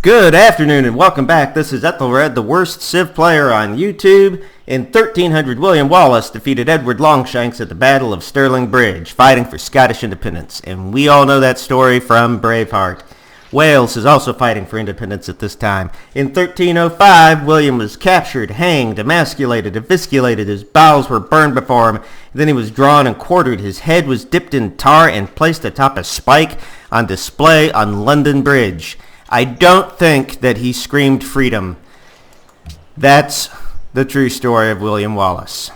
Good afternoon and welcome back. This is Ethelred, the worst Civ player on YouTube. In 1300, William Wallace defeated Edward Longshanks at the Battle of Stirling Bridge, fighting for Scottish independence. And we all know that story from Braveheart. Wales is also fighting for independence at this time. In 1305, William was captured, hanged, emasculated, eviscerated. His bowels were burned before him. Then he was drawn and quartered. His head was dipped in tar and placed atop a spike on display on London Bridge. I don't think that he screamed freedom. That's the true story of William Wallace.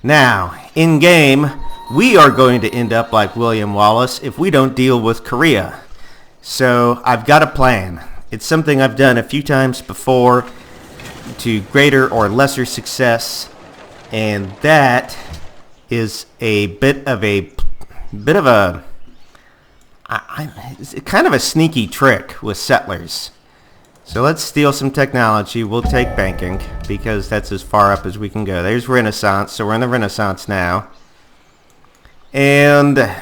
Now, in game, we are going to end up like William Wallace if we don't deal with Korea. So I've got a plan. It's something I've done a few times before to greater or lesser success, and that is a bit of a it's kind of a sneaky trick with settlers. So let's steal some technology. We'll take banking because that's as far up as we can go. There's Renaissance, so we're in the Renaissance now. And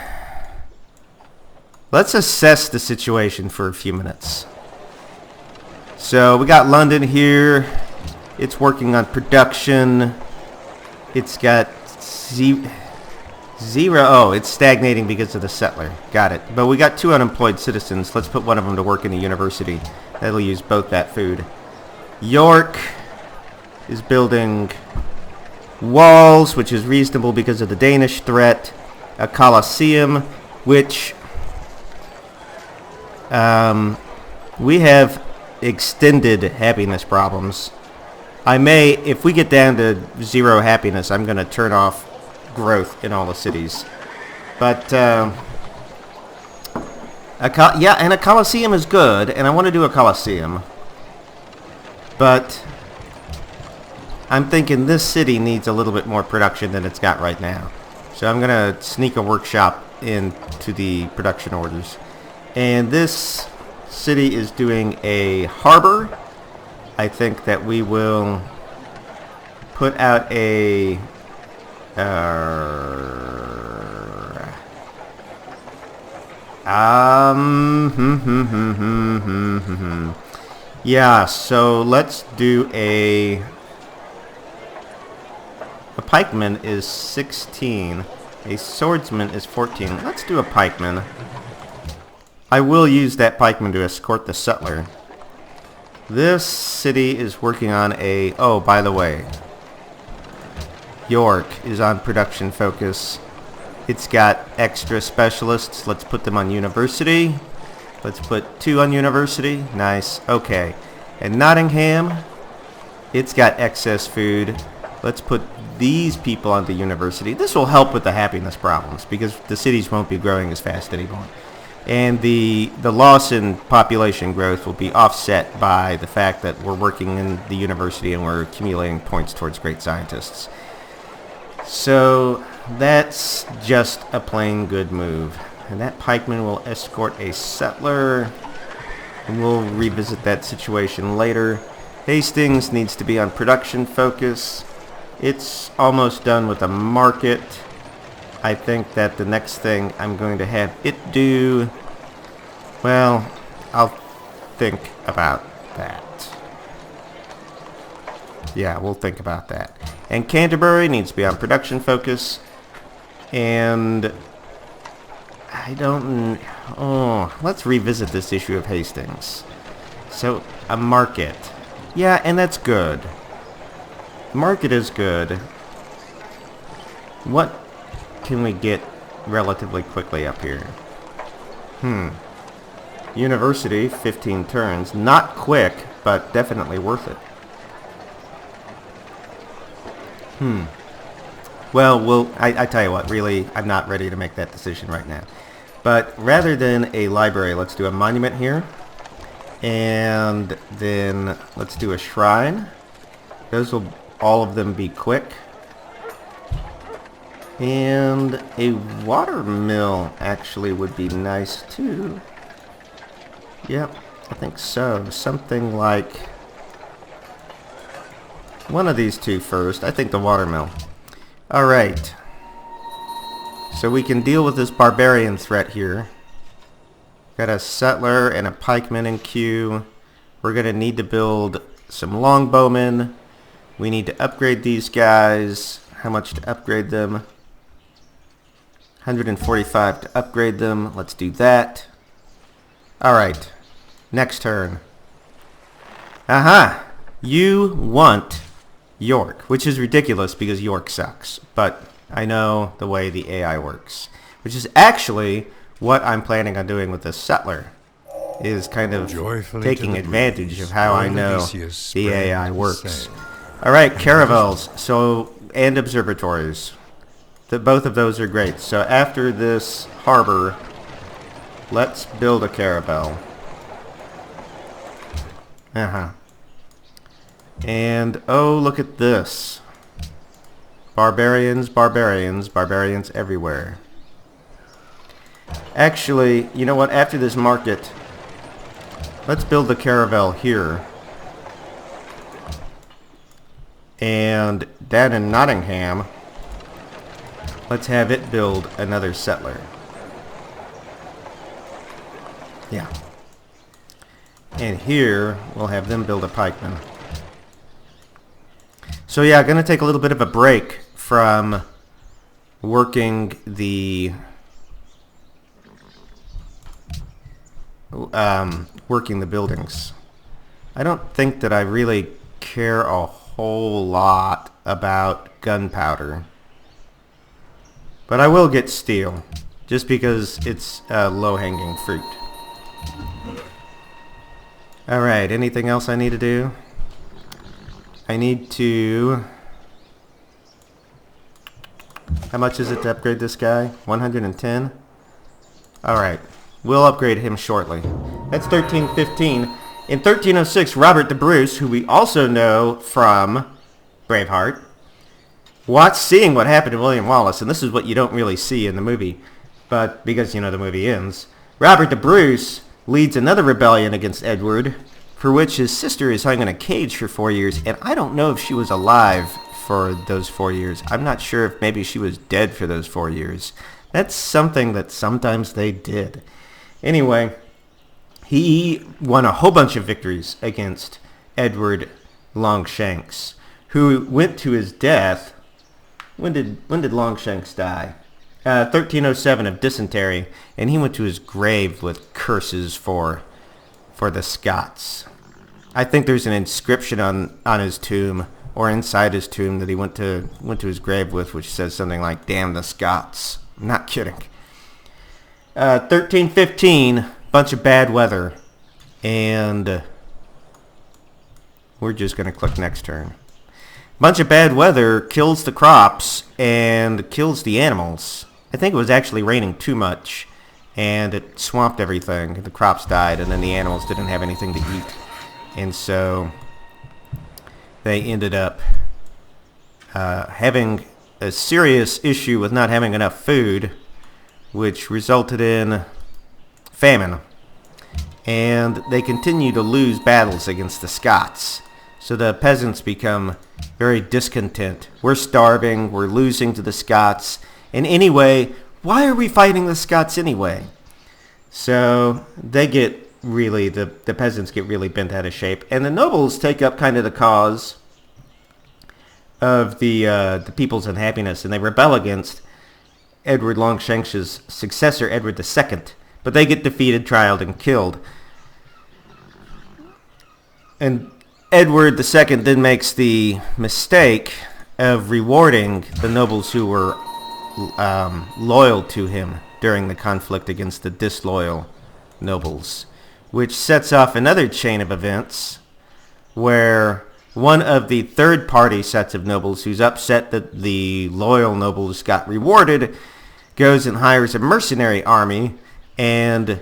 let's assess the situation for a few minutes. So we got London here. It's working on production. It's got zero. Oh, it's stagnating because of the settler. Got it. But we got 2 unemployed citizens. Let's put one of them to work in the university. That'll use both that food. York is building walls, which is reasonable because of the Danish threat. A Colosseum, which we have extended happiness problems. If we get down to 0 happiness, I'm going to turn off growth in all the cities. But and a Colosseum is good, and I want to do a Colosseum, but I'm thinking this city needs a little bit more production than it's got right now. So I'm gonna sneak a workshop into the production orders. And this city is doing a harbor. I think that we will put out a yeah, so let's do a pikeman is 16, a swordsman is 14. Let's do a pikeman. I will use that pikeman to escort the settler. This city is working on oh, by the way, York is on production focus. It's got extra specialists. Let's put them on university. Let's put 2 on university. Nice. Okay. And Nottingham, it's got excess food. Let's put these people on the university. This will help with the happiness problems because the cities won't be growing as fast anymore. And the loss in population growth will be offset by the fact that we're working in the university and we're accumulating points towards great scientists. So that's just a plain good move. And that pikeman will escort a settler. And we'll revisit that situation later. Hastings needs to be on production focus. It's almost done with a market. I think that the next thing I'm going to have it do, well, I'll think about that. Yeah, we'll think about that. And Canterbury needs to be on production focus. And let's revisit this issue of Hastings. So, a market. Yeah, and that's good. Market is good. What can we get relatively quickly up here? University, 15 turns. Not quick, but definitely worth it. Well, I tell you what, really, I'm not ready to make that decision right now. But rather than a library, let's do a monument here. And then let's do a shrine. Those will all of them be quick. And a watermill actually would be nice too. Yep, I think so. Something like one of these 2 first. I think the watermill. Alright. So we can deal with this barbarian threat here. Got a settler and a pikeman in queue. we're going to need to build some longbowmen. We need to upgrade these guys. How much to upgrade them? 145 to upgrade them. Let's do that. Alright. Next turn. Aha! You want York, which is ridiculous because York sucks. But I know the way the AI works. Which is actually what I'm planning on doing with this settler. Is kind of taking advantage of how I know the AI works. Alright, caravels. And observatories. Both of those are great. So after this harbor, let's build a caravel. And, oh, look at this. Barbarians, barbarians, barbarians everywhere. Actually, you know what? After this market, let's build the caravel here. And down in Nottingham, let's have it build another settler. Yeah. And here, we'll have them build a pikeman. So yeah, I'm going to take a little bit of a break from working the buildings. I don't think that I really care a whole lot about gunpowder. But I will get steel, just because it's low-hanging fruit. Alright, anything else I need to do? I need to... How much is it to upgrade this guy? 110? Alright, we'll upgrade him shortly. That's 1315. In 1306, Robert the Bruce, who we also know from Braveheart, seeing what happened to William Wallace, and this is what you don't really see in the movie, but because, you know, the movie ends, Robert the Bruce leads another rebellion against Edward, for which his sister is hung in a cage for 4 years, and I don't know if she was alive for those 4 years. I'm not sure if maybe she was dead for those 4 years. That's something that sometimes they did. Anyway, he won a whole bunch of victories against Edward Longshanks, who went to his death. When did Longshanks die? 1307 of dysentery, and he went to his grave with curses for the Scots. I think there's an inscription on his tomb, or inside his tomb, that he went to his grave with, which says something like, "Damn the Scots." I'm not kidding. 1315, bunch of bad weather, and we're just going to click next turn. Bunch of bad weather kills the crops and kills the animals. I think it was actually raining too much, and it swamped everything. The crops died, and then the animals didn't have anything to eat. And so they ended up having a serious issue with not having enough food, which resulted in famine. And they continue to lose battles against the Scots. So the peasants become very discontent. We're starving, we're losing to the Scots, and anyway, why are we fighting the Scots anyway? So they get really, the peasants get really bent out of shape, and the nobles take up kind of the cause of the people's unhappiness, and they rebel against Edward Longshanks' successor, Edward II, but they get defeated, trialed, and killed. And Edward II then makes the mistake of rewarding the nobles who were loyal to him during the conflict against the disloyal nobles, which sets off another chain of events where one of the third-party sets of nobles who's upset that the loyal nobles got rewarded goes and hires a mercenary army and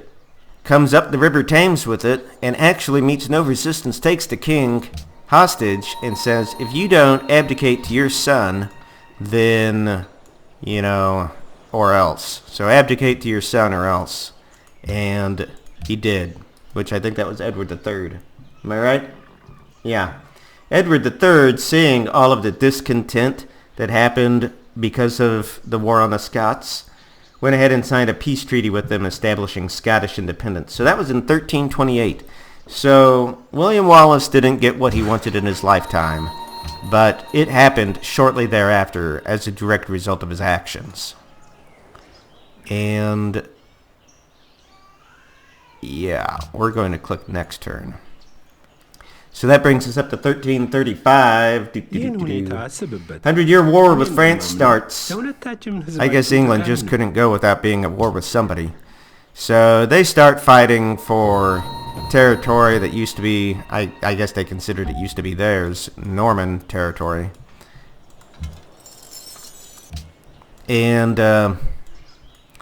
comes up the River Thames with it and actually meets no resistance, takes the king hostage, and says, if you don't abdicate to your son, then, you know, or else. So abdicate to your son or else. And he did, which I think that was Edward III. Am I right? Yeah. Edward III, seeing all of the discontent that happened because of the war on the Scots, went ahead and signed a peace treaty with them establishing Scottish independence. So that was in 1328. So, William Wallace didn't get what he wanted in his lifetime, but it happened shortly thereafter as a direct result of his actions. And yeah, we're going to click next turn. So that brings us up to 1335. 100-Year War with France starts. I guess England just couldn't go without being at war with somebody. So they start fighting for territory that used to be, I guess they considered it used to be theirs, Norman territory. And the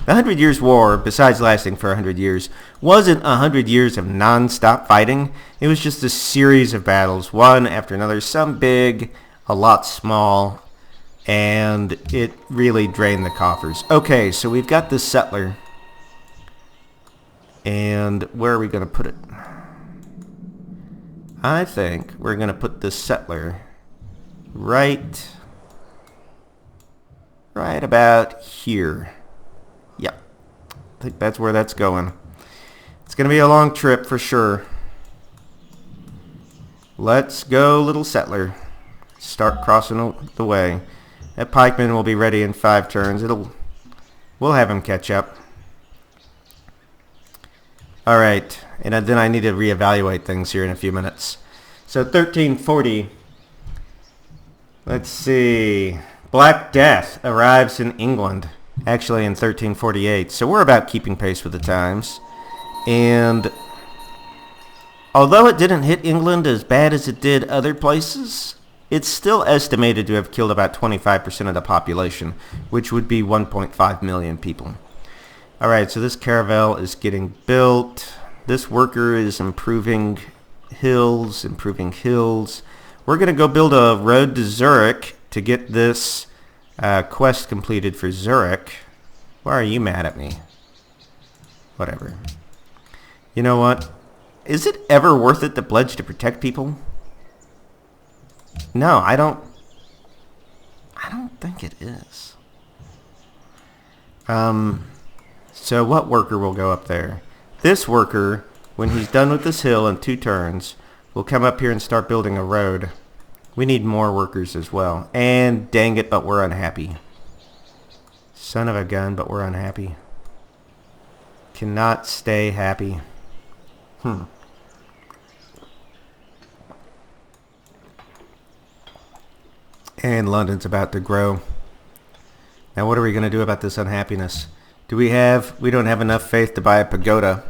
100 Years' War, besides lasting for 100 years, wasn't 100 years of non-stop fighting. It was just a series of battles, one after another, some big, a lot small, and it really drained the coffers. Okay, so we've got this settler. And where are we going to put it? I think we're going to put this settler right about here. Yep. I think that's where that's going. It's going to be a long trip for sure. Let's go, little settler. Start crossing the way. That pikeman will be ready in 5 turns. We'll have him catch up. Alright, and then I need to reevaluate things here in a few minutes. So 1340, let's see, Black Death arrives in England, actually in 1348, so we're about keeping pace with the times. And although it didn't hit England as bad as it did other places, it's still estimated to have killed about 25% of the population, which would be 1.5 million people. Alright, so this caravel is getting built. This worker is improving hills. We're going to go build a road to Zurich to get this quest completed for Zurich. Why are you mad at me? Whatever. You know what? Is it ever worth it to pledge to protect people? No, I don't think it is. So what worker will go up there? This worker, when he's done with this hill in 2 turns, will come up here and start building a road. We need more workers as well. And dang it, but we're unhappy. Son of a gun, but we're unhappy. Cannot stay happy. And London's about to grow. Now what are we going to do about this unhappiness? We don't have enough faith to buy a pagoda.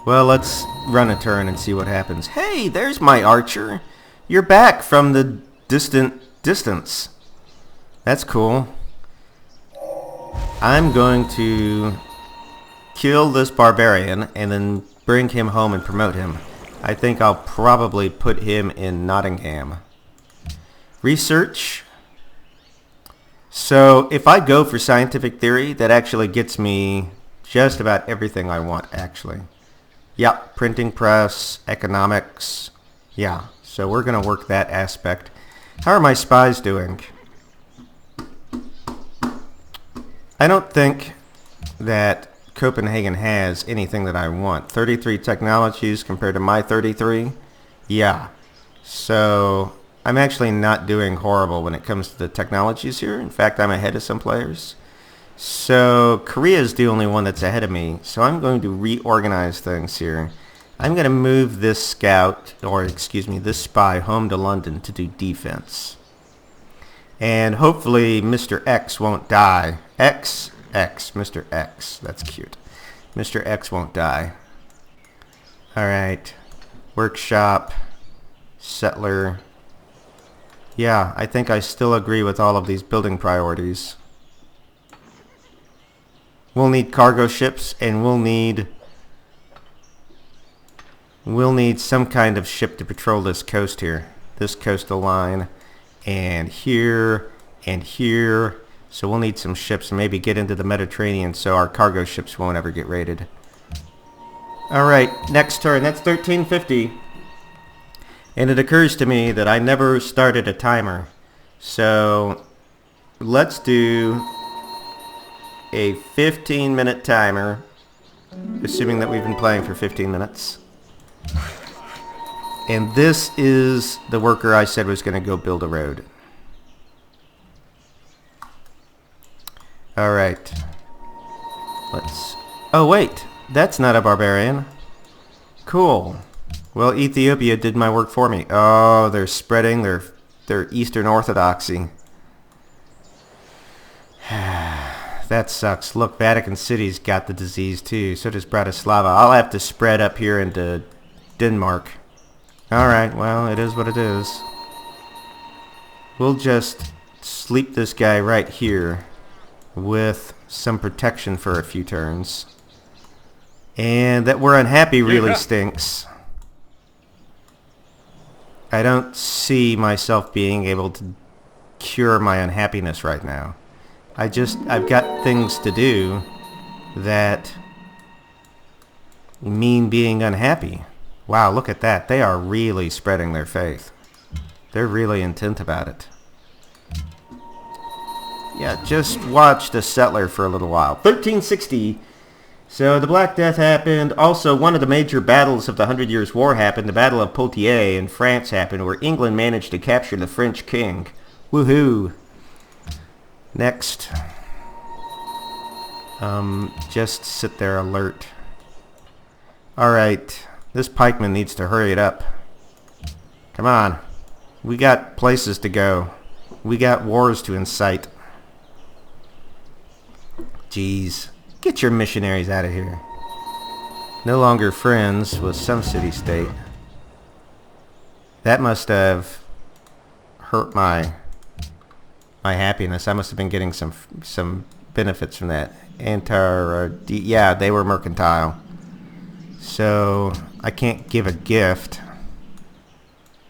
Well, let's run a turn and see what happens. Hey, there's my archer. You're back from the distance. That's cool. I'm going to kill this barbarian and then bring him home and promote him. I think I'll probably put him in Nottingham. Research. So if I go for scientific theory, that actually gets me just about everything I want, actually. Yep, printing press, economics. Yeah, so we're going to work that aspect. How are my spies doing? I don't think that Copenhagen has anything that I want. 33 technologies compared to my 33? Yeah. So I'm actually not doing horrible when it comes to the technologies here. In fact, I'm ahead of some players. So Korea is the only one that's ahead of me. So I'm going to reorganize things here. I'm going to move this scout, or excuse me, this spy home to London to do defense. And hopefully Mr. X won't die. Mr. X. That's cute. Mr. X won't die. Alright. Workshop. Settler. Yeah, I think I still agree with all of these building priorities. We'll need cargo ships, and we'll need some kind of ship to patrol this coast here. This coastal line. And here. And here. So we'll need some ships and maybe get into the Mediterranean so our cargo ships won't ever get raided. Alright, next turn. That's 1350. And it occurs to me that I never started a timer. So let's do a 15-minute timer, assuming that we've been playing for 15 minutes. And this is the worker I said was going to go build a road. Alright. Let's... Oh, wait. That's not a barbarian. Cool. Well, Ethiopia did my work for me. Oh, they're spreading their Eastern Orthodoxy. That sucks. Look, Vatican City's got the disease too. So does Bratislava. I'll have to spread up here into Denmark. Alright, well, it is what it is. We'll just sleep this guy right here with some protection for a few turns. And that we're unhappy really stinks. I don't see myself being able to cure my unhappiness right now. I've got things to do that mean being unhappy. Wow, look at that. They are really spreading their faith. They're really intent about it. Yeah, just watch the settler for a little while. 1360. So the Black Death happened. Also, one of the major battles of the 100 Years' War happened. The Battle of Poitiers in France happened, where England managed to capture the French king. Woohoo! Next. Just sit there alert. Alright. This pikeman needs to hurry it up. Come on. We got places to go. We got wars to incite. Jeez. Get your missionaries out of here. No longer friends with some city-state. That must have hurt my happiness. I must have been getting some benefits from that. Yeah, they were mercantile. So I can't give a gift.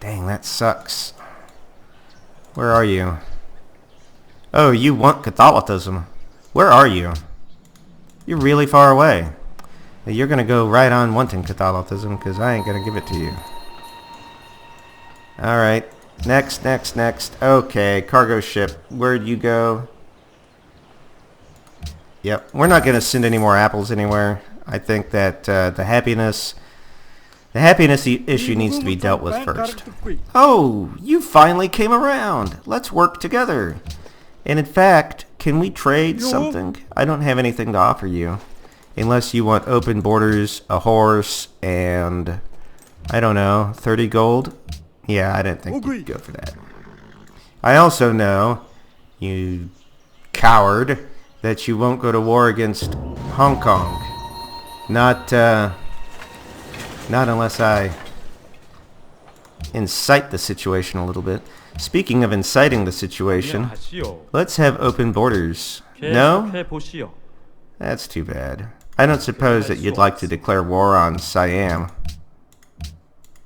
Dang, that sucks. Where are you? Oh, you want Catholicism. Where are you? You're really far away. You're going to go right on wanting Catholicism, because I ain't going to give it to you. Alright. Next. Okay, cargo ship. Where'd you go? Yep. We're not going to send any more apples anywhere. I think that the happiness issue needs to be dealt with first. Oh, you finally came around. Let's work together. And in fact, can we trade something? I don't have anything to offer you. Unless you want open borders, a horse, and, I don't know, 30 gold? Yeah, I didn't think you'd go for that. I also know, you coward, that you won't go to war against Hong Kong. Not unless I incite the situation a little bit. Speaking of inciting the situation, let's have open borders. No? That's too bad. I don't suppose that you'd like to declare war on Siam.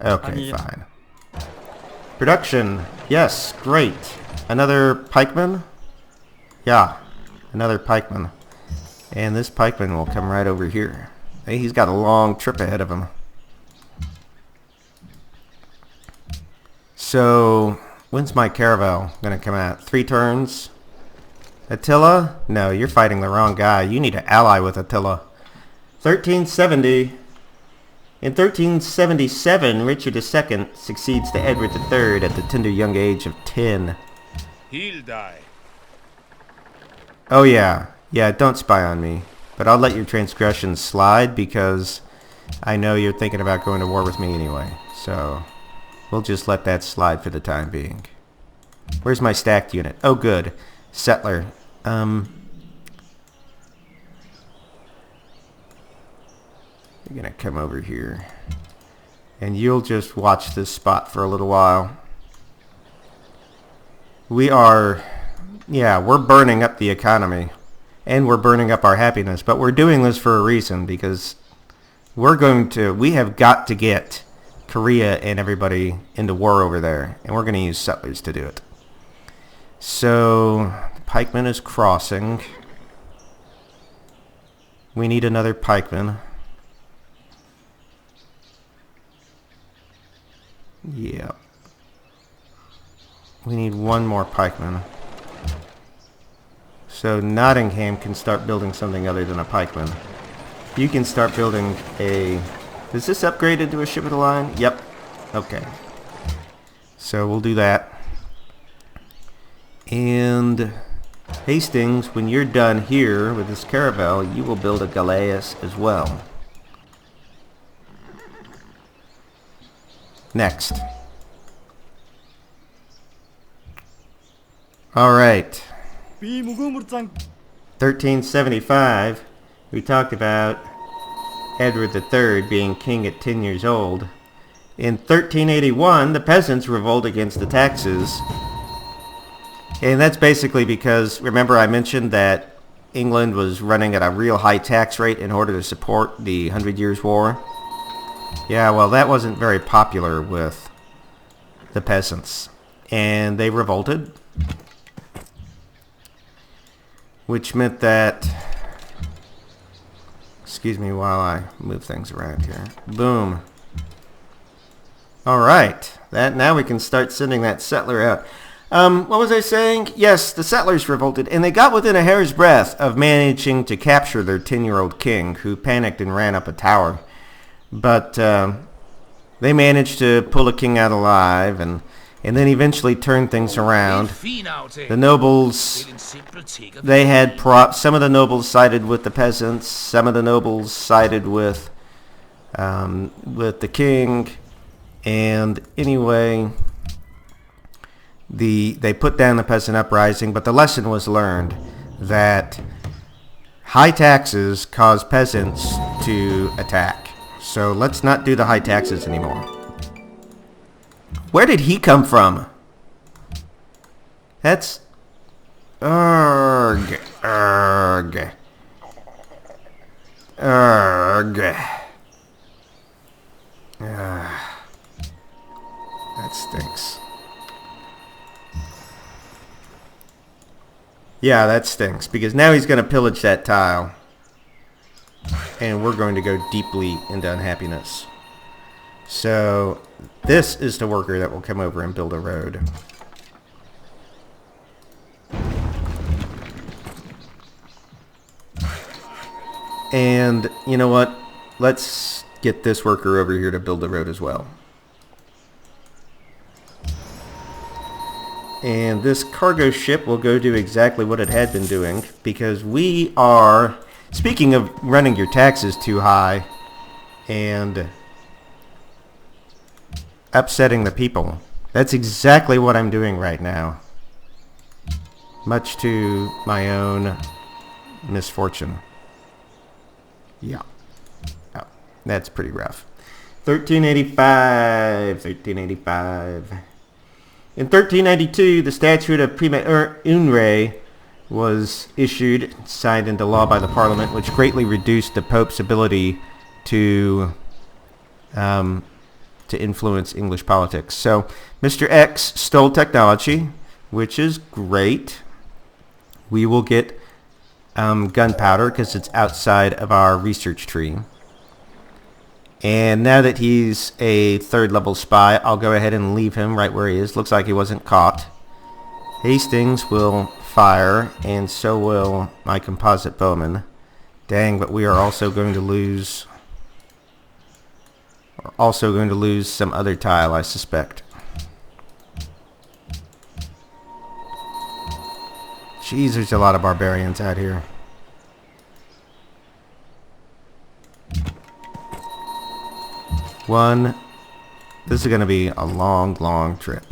Okay, fine. Production. Yes, great. Another pikeman? Yeah, another pikeman. And this pikeman will come right over here. Hey, he's got a long trip ahead of him. So, when's my caravel gonna come out? 3 turns? Attila? No, you're fighting the wrong guy. You need to ally with Attila. 1370. In 1377, Richard II succeeds to Edward III at the tender young age of 10. He'll die. Oh yeah. Yeah, don't spy on me. But I'll let your transgressions slide because I know you're thinking about going to war with me anyway. So, we'll just let that slide for the time being. Where's my stacked unit? Oh good. Settler. You're gonna come over here. And you'll just watch this spot for a little while. We're burning up the economy. And we're burning up our happiness. But we're doing this for a reason, because we have got to get Korea and everybody into war over there. And we're gonna use settlers to do it. So, the pikeman is crossing. We need another pikeman. Yeah. We need one more pikeman. So So Nottingham can start building something other than a pikeman. You can start building a... Does this upgrade into a ship of the line? Yep. Okay. So we'll do that. And Hastings, when you're done here with this caravel, you will build a galleass as well. Next. Alright. 1375, we talked about Edward III being king at 10 years old. In 1381, the peasants revolt against the taxes. And that's basically because, remember I mentioned that England was running at a real high tax rate in order to support the 100 Years' War? Yeah, well, that wasn't very popular with the peasants. And they revolted. Which meant that... Excuse me while I move things around here. Boom. Alright. Now we can start sending that settler out. What was I saying? Yes, the settlers revolted, and they got within a hair's breadth of managing to capture their 10-year-old king, who panicked and ran up a tower. But they managed to pull the king out alive, and then eventually turned things around. The nobles, they had some of the nobles sided with the peasants, some of the nobles sided with the king, and anyway, they put down the peasant uprising, but the lesson was learned that high taxes cause peasants to attack. So let's not do the high taxes anymore. Where did he come from? That's... Urgh. Urgh. Urgh. That stinks. Yeah, that stinks, because now he's going to pillage that tile. And we're going to go deeply into unhappiness. So, this is the worker that will come over and build a road. And, you know what? Let's get this worker over here to build the road as well. And this cargo ship will go do exactly what it had been doing, because we are, speaking of running your taxes too high and upsetting the people, that's exactly what I'm doing right now, much to my own misfortune. Yeah. Oh, that's pretty rough. 1385. In 1392, the Statute of Prima Unre was issued, signed into law by the Parliament, which greatly reduced the Pope's ability to influence English politics. So, Mr. X stole technology, which is great. We will get gunpowder because it's outside of our research tree. And now that he's a 3rd level spy, I'll go ahead and leave him right where he is. Looks like he wasn't caught. Hastings will fire, and so will my composite bowman. Dang, but we are also going to lose... some other tile, I suspect. Jeez, there's a lot of barbarians out here. This is going to be a long, long trip.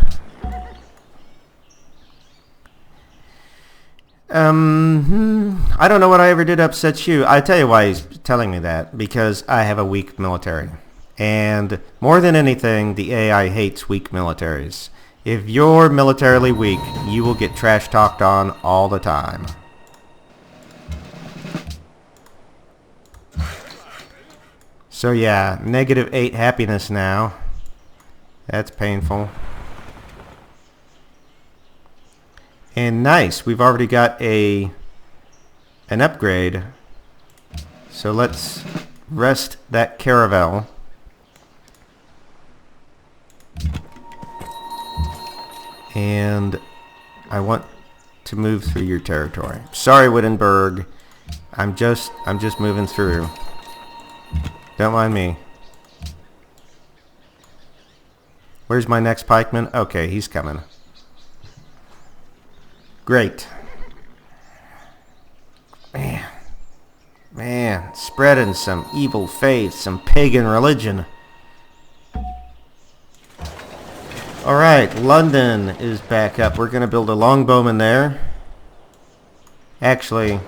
I don't know what I ever did to upset you. I tell you why he's telling me that. Because I have a weak military. And more than anything, the AI hates weak militaries. If you're militarily weak, you will get trash talked on all the time. So yeah, -8 happiness now. That's painful. And nice, we've already got an upgrade. So let's rest that caravel. And I want to move through your territory. Sorry, Wittenberg. I'm just moving through. Don't mind me. Where's my next pikeman? Okay, he's coming. Great. Man, spreading some evil faith, some pagan religion. Alright, London is back up. We're going to build a longbowman there. Actually,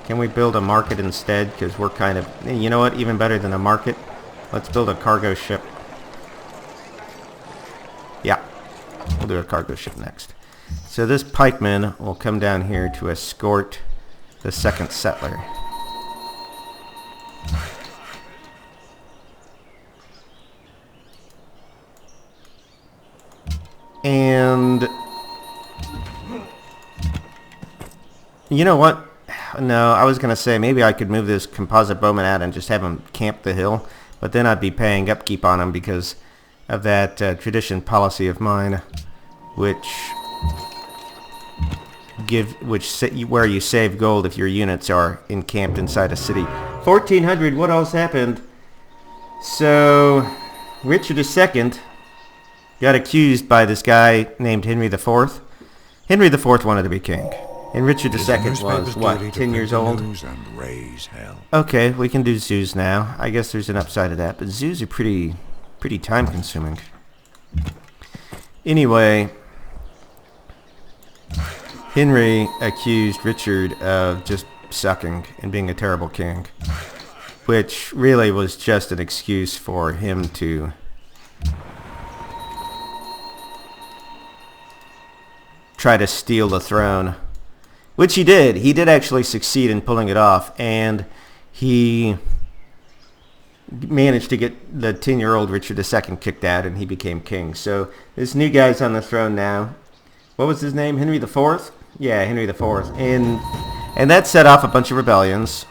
can we build a market instead? Because we're kind of... You know what? Even better than a market. Let's build a cargo ship. Yeah, we'll do a cargo ship next. So this pikeman will come down here to escort the second settler. And you know what? No, I was going to say maybe I could move this composite bowman out and just have him camp the hill, but then I'd be paying upkeep on him because of that tradition policy of mine, where you save gold if your units are encamped inside a city. 1400, what else happened? So, Richard II got accused by this guy named Henry IV. Henry IV wanted to be king. And Richard II was, what, 10 years old? Okay, we can do zoos now. I guess there's an upside to that, but zoos are pretty time consuming. Anyway, Henry accused Richard of just sucking and being a terrible king, which really was just an excuse for him to try to steal the throne, which he did. He did actually succeed in pulling it off, and he managed to get the 10-year-old Richard II kicked out, and he became king. So this new guy's on the throne now. What was his name? Henry IV? Yeah, Henry IV. And that set off a bunch of rebellions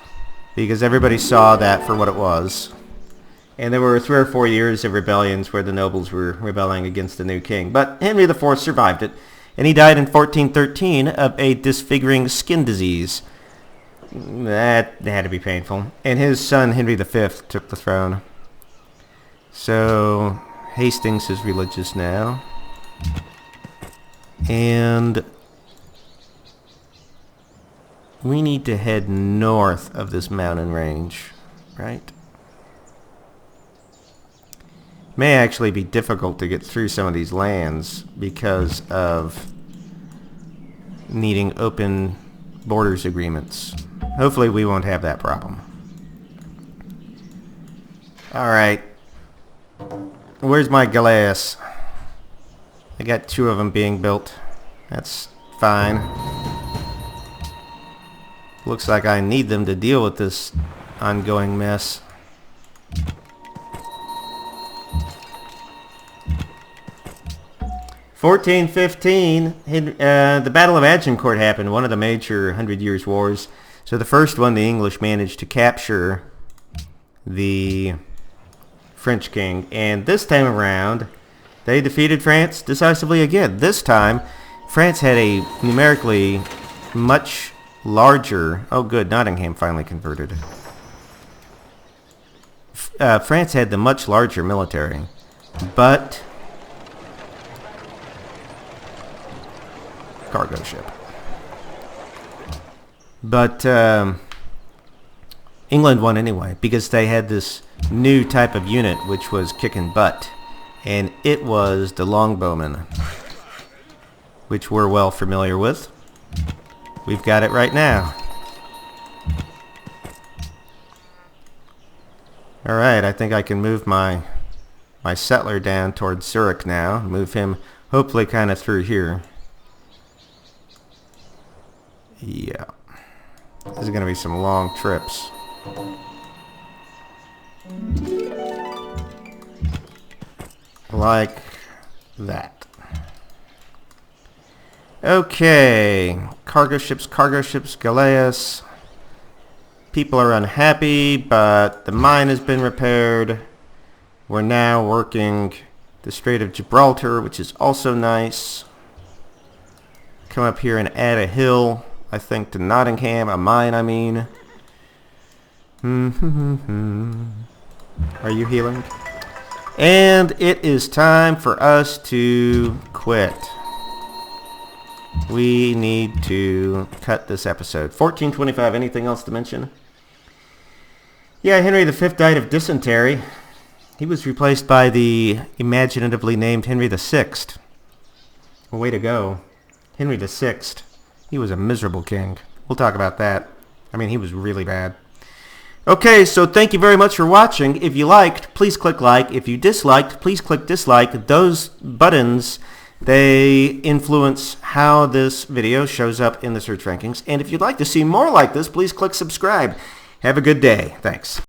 because everybody saw that for what it was. And there were 3 or 4 years of rebellions where the nobles were rebelling against the new king. But Henry IV survived it, and he died in 1413 of a disfiguring skin disease. That had to be painful. And his son, Henry V, took the throne. So, Hastings is religious now. And we need to head north of this mountain range, right? May actually be difficult to get through some of these lands because of needing open borders agreements. Hopefully we won't have that problem. Alright. Where's my Galeas? I got 2 of them being built. That's fine. Looks like I need them to deal with this ongoing mess. The Battle of Agincourt happened, one of the major 100 Years' Wars. So the first one, the English managed to capture the French king. And this time around, they defeated France decisively again. This time, France had a numerically much larger... Oh good, Nottingham finally converted. France had the much larger military, but... cargo ship. But England won anyway because they had this new type of unit which was kicking butt, and it was the longbowmen, which we're well familiar with. We've got it right now. Alright, I think I can move my settler down towards Zurich now. Move him hopefully kind of through here. Yeah. This is going to be some long trips. Like that. Okay. Cargo ships, Galeas. People are unhappy, but the mine has been repaired. We're now working the Strait of Gibraltar, which is also nice. come up here and add a hill, I think, to Nottingham, a mine, I mean. Are you healing? And it is time for us to quit. We need to cut this episode. 1425, anything else to mention? Yeah, Henry V died of dysentery. He was replaced by the imaginatively named Henry VI. Well, way to go. Henry VI. He was a miserable king. We'll talk about that. I mean, he was really bad. Okay, so thank you very much for watching. If you liked, please click like. If you disliked, please click dislike. Those buttons, they influence how this video shows up in the search rankings. And if you'd like to see more like this, please click subscribe. Have a good day. Thanks.